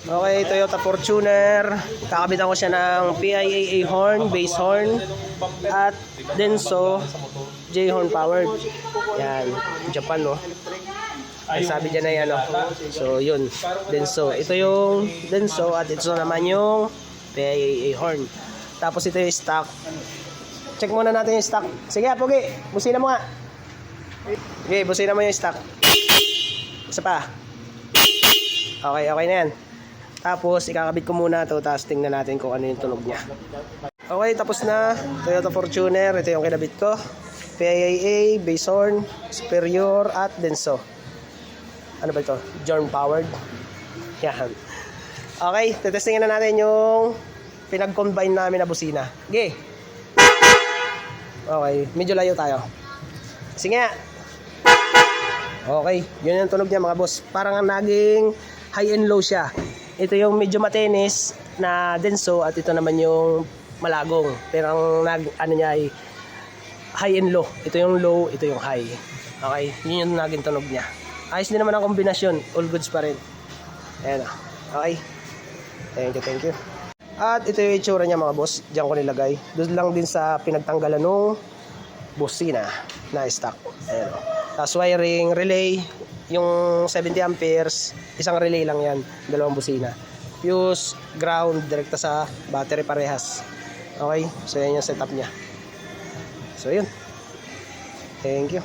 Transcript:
Okay, Toyota Fortuner. Kakabitan ko siya ng PIAA horn, bass horn, at Denso J-horn powered. Yan, Japan, no? Ang sabi dyan ay ano. So, yun, Denso. Ito yung Denso at ito naman yung PIAA horn. Tapos ito yung stock. Check muna natin yung stock. Sige, Pogi, busina mo nga. Okay, busina mo yung stock. Isa pa. Okay, okay na yan. Tapos, ikakabit ko muna ito. Tapos, tingnan natin kung ano yung tunog niya. Okay, tapos na. Toyota Fortuner. Ito yung kinabit ko. PIAA, bass horn, superior, at Denso. Ano ba ito? John powered. Yan. Okay, tetestingin na natin yung pinag-combine namin na busina. Okay. Okay, medyo layo tayo. Sige nga. Okay, yun yung tunog niya mga boss. Parang naging high and low siya. Ito yung medyo matenis na Denso at ito naman yung malagong. Pero ang ano niya ay high and low. Ito yung low, ito yung high. Okay, yun yung naging tunog niya. Ayos din naman ang kombinasyon. All goods pa rin. Ayan o. Okay. Thank you, thank you. At ito yung itsura niya mga boss. Diyan ko nilagay. Doon lang din sa pinagtanggalan ng busina na stock. Ayan o. Tapos wiring, relay. Yung 70 amperes, isang relay lang yan. Dalawang busina. Fuse, ground, direkta sa battery parehas. Okay. So yan yung setup niya. So yun. Thank you.